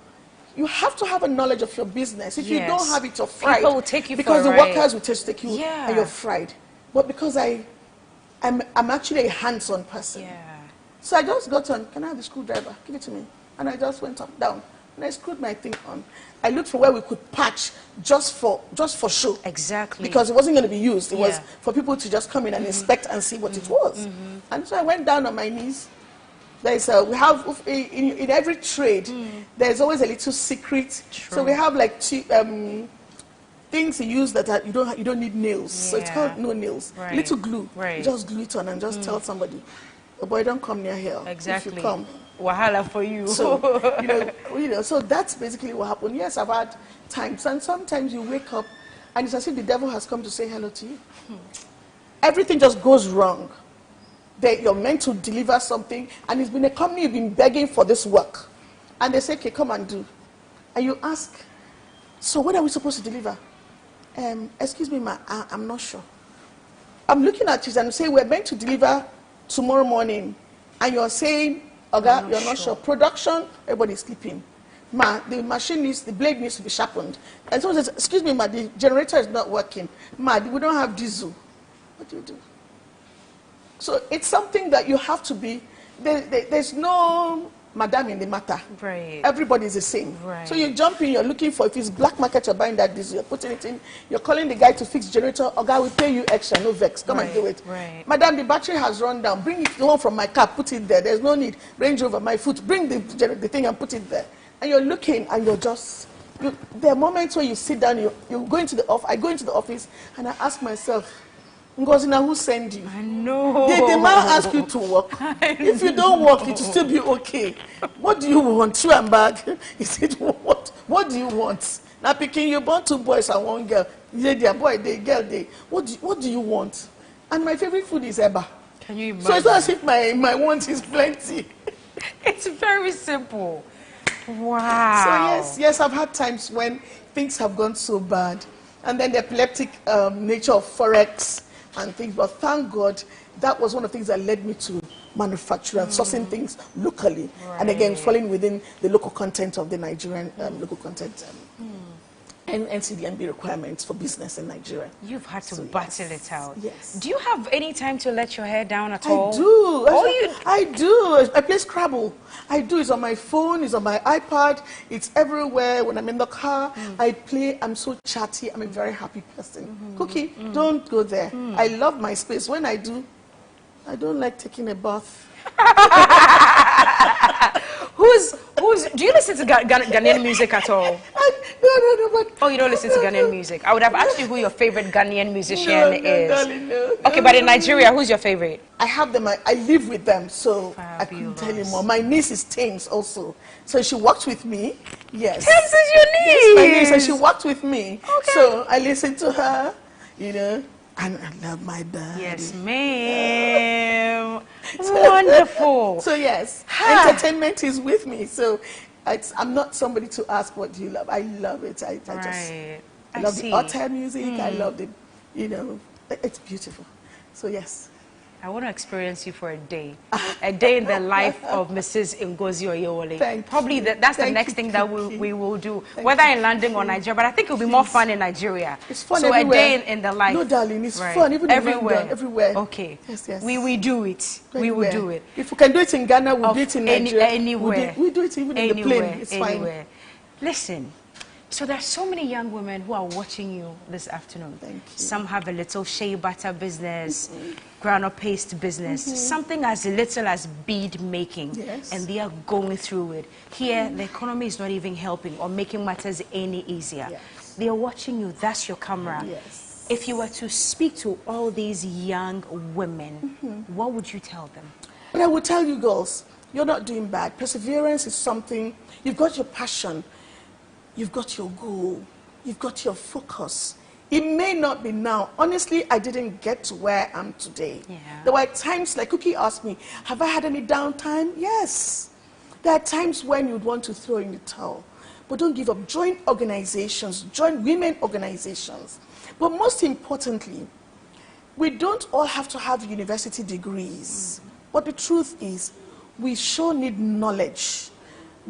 You have to have a knowledge of your business. If you don't have it, you're fried. People will take you because for the a ride. workers will just take you and you're fried. But because I'm actually a hands-on person. Yeah. So I just got on, can I have the screwdriver? Give it to me. And I just went up, down. And I screwed my thing on. I looked for where we could patch just for show. Exactly. Because it wasn't going to be used. It was for people to just come in and inspect and see what it was. And so I went down on my knees. There's we have in every trade, there's always a little secret. True. So we have like things you use that you don't need nails. So it's called no nails. Right. Little glue. Right. You just glue it on and just tell somebody, oh boy, don't come near here. Exactly. If you come, wahala for you. So so that's basically what happened. Yes, I've had times, and sometimes you wake up and it's as if the devil has come to say hello to you. Everything just goes wrong. You're meant to deliver something, and it's been a company you've been begging for this work, and they say, okay, come and do. And you ask, so what are we supposed to deliver? Excuse me, ma, I'm not sure. I'm looking at you and say, we're meant to deliver tomorrow morning, and you're saying, okay, you're not sure. Production, everybody's sleeping. Ma, the machine the blade needs to be sharpened. And someone says, excuse me, ma, the generator is not working. Ma, we don't have diesel. What do you do? So it's something that you have to be, there's no madam in the matter. Right. Everybody is the same. Right. So you jump in, you're looking for, if it's black market, you're buying that diesel, you're putting it in, you're calling the guy to fix generator, or guy will pay you extra, no vex, come and do it. Right. Madam, the battery has run down, bring it, the one from my car, put it there, there's no need, Range Rover, my foot, bring the thing and put it there. And you're looking and you're just, there are moments where you sit down, you go into the office, I go into the office and I ask myself, Ngozi, now who send you? I know. Did the man ask you to work? If you don't work, it will still be okay. What do you want? Shoe and bag? He said, what do you want? Now picking, you born 2 boys and 1 girl. They boy, they girl, they. What do you want? And my favorite food is eba. Can you imagine? So it's not as if my want is plenty. It's very simple. Wow. So yes, I've had times when things have gone so bad. And then the epileptic nature of Forex and things, but thank God that was one of the things that led me to manufacture and sourcing things locally, and again falling within the local content of the Nigerian local content and NCDMB requirements for business in Nigeria. You've had to battle it out. Yes. Do you have any time to let your hair down at all? I do. I do. I play Scrabble. I do. It's on my phone. It's on my iPad. It's everywhere. When I'm in the car, I play. I'm so chatty. I'm a very happy person. Cookie, don't go there. I love my space. When I do, I don't like taking a bath. Do you listen to Ghanaian music at all? No, but... Oh, you don't listen to Ghanaian music? I would have asked you who your favorite Ghanaian musician is. Darling, no. Okay, but in Nigeria, who's your favorite? I have them. I live with them, so fabulous. I couldn't tell you more. My niece is Thames also. So she worked with me. Yes. Thames is your niece? Yes, my niece. And she worked with me. Okay. So I listen to her, and I love my dad. Yes, ma'am. Wonderful. So yes, entertainment is with me. So I'm not somebody to ask, what do you love? I love it. I love the hotel music. I love the, it's beautiful. So yes. I want to experience you for a day in the life of Mrs. Ngozi Oyewole. Probably that's the next thing that we will do, whether in London or Nigeria. But I think it will be more fun in Nigeria. It's fun so everywhere. A day in the life. No, darling, it's fun even everywhere. In everywhere. Okay. Yes, yes. We do it. We will do it. If we can do it in Ghana, we'll do it in Nigeria. Anywhere. We do it even in the plane. It's fine. Listen. So there are so many young women who are watching you this afternoon. Thank you. Some have a little shea butter business, ground-up paste business, something as little as bead making, and they are going through it. Here, the economy is not even helping or making matters any easier. They are watching you. That's your camera. If you were to speak to all these young women, what would you tell them? But I would tell you girls, you're not doing bad. Perseverance is something, you've got your passion, you've got your goal, you've got your focus. It may not be now. Honestly, I didn't get to where I am today. There were times, like Cookie asked me, have I had any downtime? Yes. There are times when you'd want to throw in the towel. But don't give up. Join organizations, join women organizations. But most importantly, we don't all have to have university degrees. But the truth is, we sure need knowledge,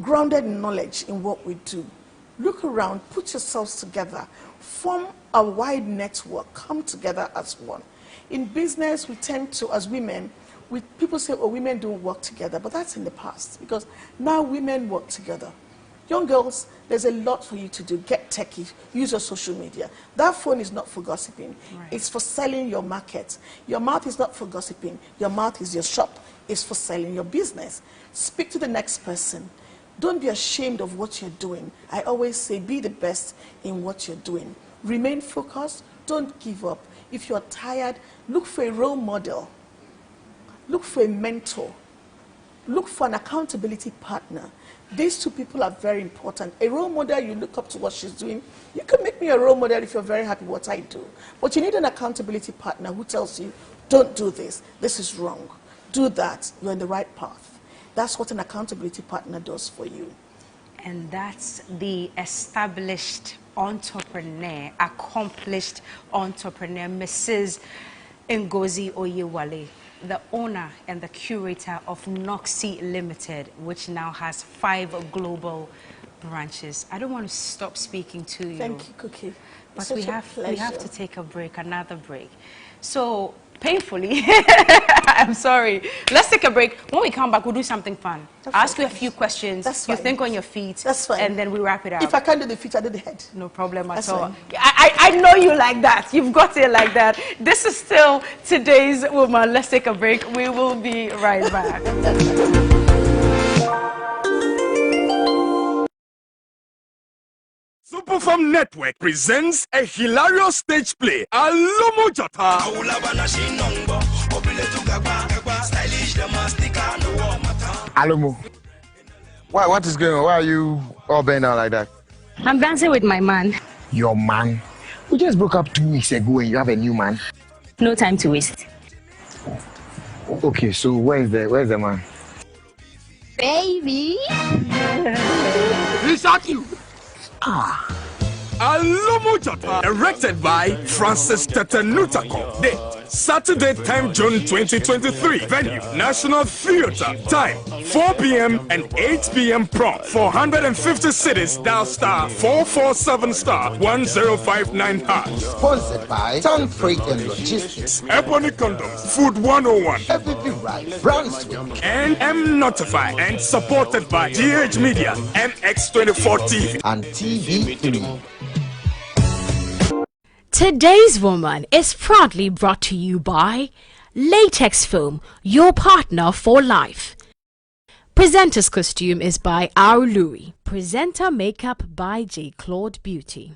grounded knowledge in what we do. Look around, put yourselves together, form a wide network, come together as one. In business, we tend to, as women, people say, oh, women don't work together, but that's in the past, because now women work together. Young girls, there's a lot for you to do. Get techie, use your social media. That phone is not for gossiping. It's for selling your market. Your mouth is not for gossiping. Your mouth is your shop. It's for selling your business. Speak to the next person. Don't be ashamed of what you're doing. I always say, be the best in what you're doing. Remain focused. Don't give up. If you're tired, look for a role model. Look for a mentor. Look for an accountability partner. These two people are very important. A role model, you look up to what she's doing. You can make me a role model if you're very happy what I do. But you need an accountability partner who tells you, don't do this. This is wrong. Do that. You're on the right path. That's what an accountability partner does for you. And that's the established entrepreneur, accomplished entrepreneur, Mrs. Ngozi Oyewole, the owner and the curator of Ngozi Limited, which now has 5 global branches. I don't want to stop speaking to you. Thank you, Cookie. But we have to take a break, another break. So, painfully, I'm sorry. Let's take a break. When we come back, we'll do something fun. I'll ask you a few questions. That's you fine. think on your feet. That's fine. And then we wrap it up. If I can't do the feet, I do the head. No problem at That's all. fine. I know you like that. You've got it like that. This is still today's woman. Let's take a break. We will be right back. Superfarm Network presents a hilarious stage play, Alomo Jata. Alomo, what is going on? Why are you all bent down like that? I'm dancing with my man. Your man? We just broke up 2 weeks ago and you have a new man. No time to waste. Okay, so where's the man? Baby. He shot you. Alomo Jata, directed by Francis Tetenutako. Date, Saturday time, June 2023. Venue, National Theatre. Time, 4 p.m. and 8 p.m. prompt. 450 cities, dial star 447 star 1059 hash. Sponsored by Town Freight and Logistics. Ebony Condoms, Food 101. Everything right, Brunswick. And M Notify, and supported by GH Media, MX24 TV. And TV3. Today's Woman is proudly brought to you by Latex Foam, your partner for life. Presenter's costume is by Our Louis. Presenter makeup by J. Claude Beauty.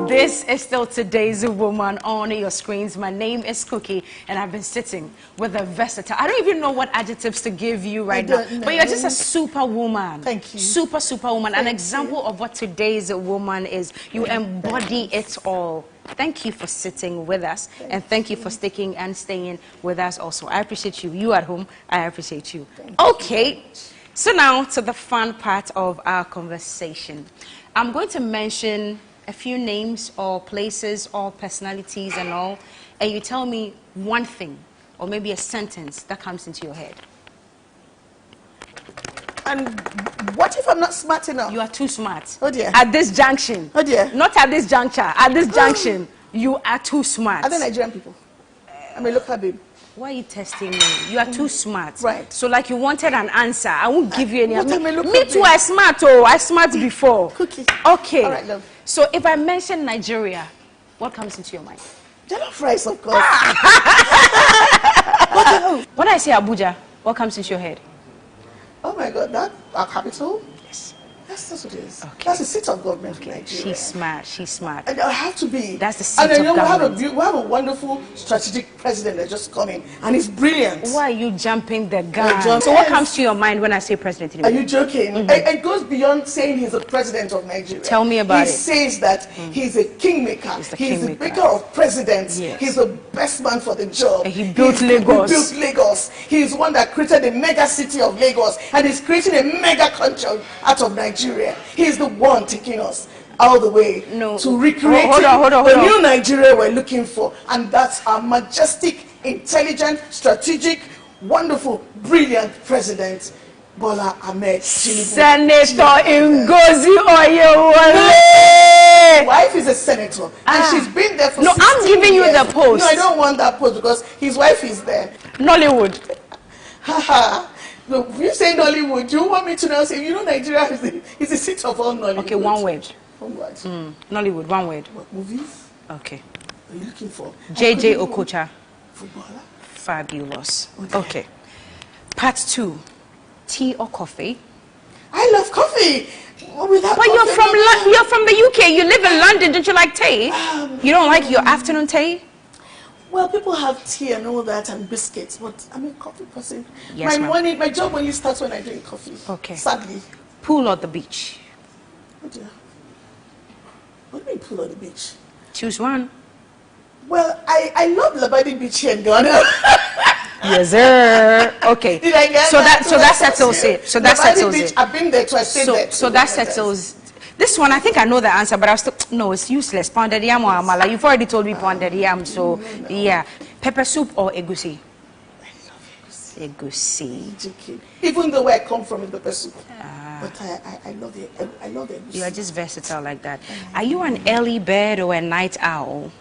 This is still today's woman on your screens. My name is Cookie, and I've been sitting with a versatile. I don't even know what adjectives to give you right now, but you're just a superwoman. Thank you. Superwoman. An example of what today's woman is. You embody it all. Thank you for sitting with us, and thank you for sticking and staying with us also. I appreciate you. You at home, I appreciate you. Okay, so now to the fun part of our conversation. I'm going to mention a few names or places or personalities and all, and you tell me one thing or maybe a sentence that comes into your head. And what if I'm not smart enough? You are too smart. Oh dear. At this junction. Oh dear. Not at this juncture. At this junction, you are too smart. Are they Nigerian people? I'm a local babe. Why are you testing me? You are too smart. Right. So like you wanted an answer. I won't give you any. What am I looking Me too, I smart. Oh, I smart before. Cookie. Okay. All right, love. So if I mention Nigeria, what comes into your mind? Jollof rice, of course. When I say Abuja, what comes into your head? Oh my God, that our capital? Yes. That's what it is. Okay. That's the seat of government in Nigeria. She's smart. She's smart. And I have to be. That's the seat and then, of government. we have a wonderful strategic president that just come in, and he's brilliant. Why are you jumping the gun? So what comes to your mind when I say president? Are you joking? It goes beyond saying he's the president of Nigeria. Tell me about it. He says that he's a kingmaker. He's the maker of presidents. Yes. He's the best man for the job. And he built Lagos. He built Lagos. He's one that created the mega city of Lagos, and he's creating a mega country out of Nigeria. He's the one taking us all the way to recreate the new Nigeria we're looking for, and that's our majestic, intelligent, strategic, wonderful, brilliant president, Bola Ahmed Tinubu. Senator Ngozi Oyewole. His wife is a senator, and she's been there for 16 I'm giving you years. the post. No, I don't want that post because his wife is there. Nollywood. Haha. No, you say Nollywood. Do you want me to now say, you know, Nigeria is the seat of all Nollywood? Okay, one word. One word. Nollywood, one word. What movies? Okay. Are you looking for? JJ Okocha. Footballer. Fabulous. Okay. Part 2. Tea or coffee? I love coffee. But you're from the UK. You live in London. Don't you like tea? You don't like your afternoon tea? Well, people have tea and all that and biscuits, but I'm a coffee person. Yes, my job only starts when I drink coffee. Okay. Sadly. Pool or the beach? Oh dear. What do you mean pool or the beach? Choose one. Well, I love Labadi Beach here in Ghana. Yes, sir. Okay. Did I get so that settles it. So that settles Beach, it. I've been there twice. So that settles. This one, I think I know the answer, but I was still, no, it's useless. Pounded yam or amala. You've already told me pounded yam, so yeah. Pepper soup or egusi? I love Egusi. Even though where I come from is pepper soup. But I love it. I love egusi. You are just versatile like that. Are you an early bird or a night owl?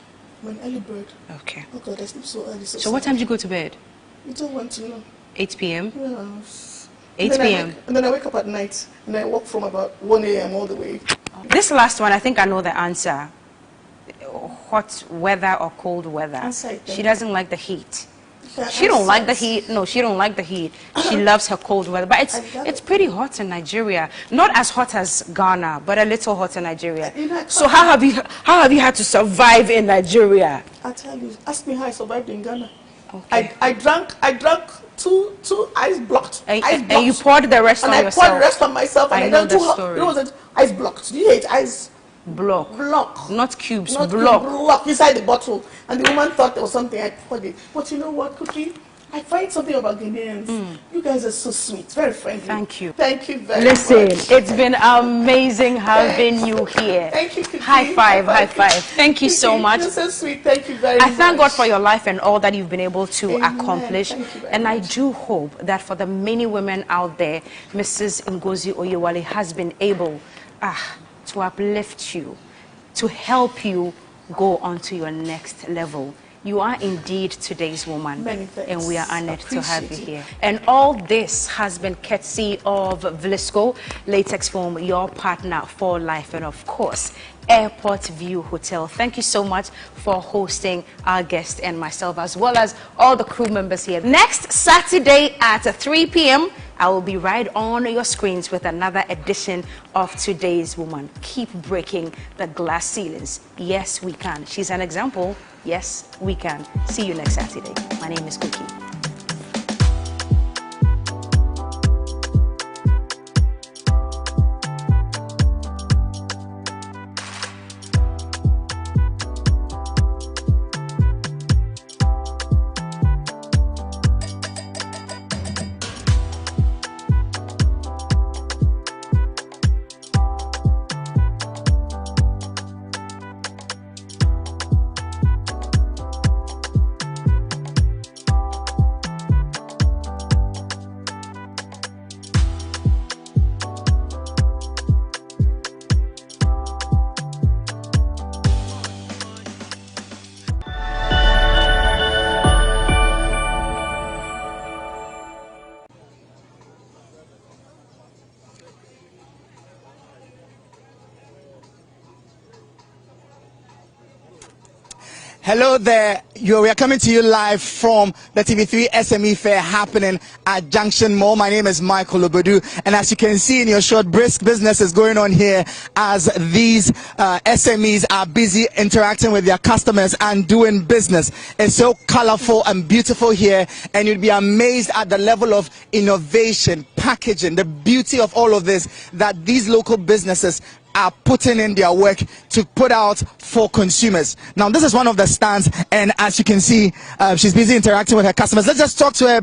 I'm an early bird. Okay. Oh God, I sleep so early. So what time do you go to bed? You don't want to know. 8 p.m. Yes. 8 p.m. And then I wake up at night, and I walk from about 1 a.m. all the way. This last one, I think I know the answer. Hot weather or cold weather? She doesn't like the heat. She don't like the heat. No, she don't like the heat. She loves her cold weather. But it's pretty hot in Nigeria. Not as hot as Ghana, but a little hot in Nigeria. So how have you had to survive in Nigeria? I'll tell you. Ask me how I survived in Ghana. Okay. I drank two ice blocked. And you poured the rest on yourself. And I poured the rest on myself. And I know the story. story. It was ice blocked. Do you hate ice? Block. Not cubes. Not block. Block inside the bottle. And the woman thought there was something. I poured it. But you know what, Cookie? I find something about Ghanaians. You guys are so sweet. Very friendly. Thank you. Thank you very much. Listen, it's been amazing having you here. Thank you, Cookie. High five, high five. Thank you so much. You're so sweet. Thank you very much. I thank God for your life and all that you've been able to accomplish. Thank you very And I do hope that for the many women out there, Mrs. Ngozi Oyewole has been able to uplift you, to help you go on to your next level. You are indeed today's woman. Many thanks. And we are honored to have you here. And all this has been courtesy of Vlisco, Latex Foam, your partner for life, and of course, Airport View Hotel. Thank you so much for hosting our guest and myself, as well as all the crew members here. Next Saturday at 3 p.m., I will be right on your screens with another edition of Today's Woman. Keep breaking the glass ceilings. Yes, we can. She's an example. Yes, we can. See you next Saturday. My name is Cookie. Hello there. We are coming to you live from the TV3 SME Fair happening at Junction Mall. My name is Michael Obodu, and as you can see in your short, brisk business is going on here as these SMEs are busy interacting with their customers and doing business. It's so colorful and beautiful here, and you'd be amazed at the level of innovation, packaging, the beauty of all of this that these local businesses are putting in their work to put out for consumers. Now, this is one of the stands, and as you can see, she's busy interacting with her customers. Let's just talk to her.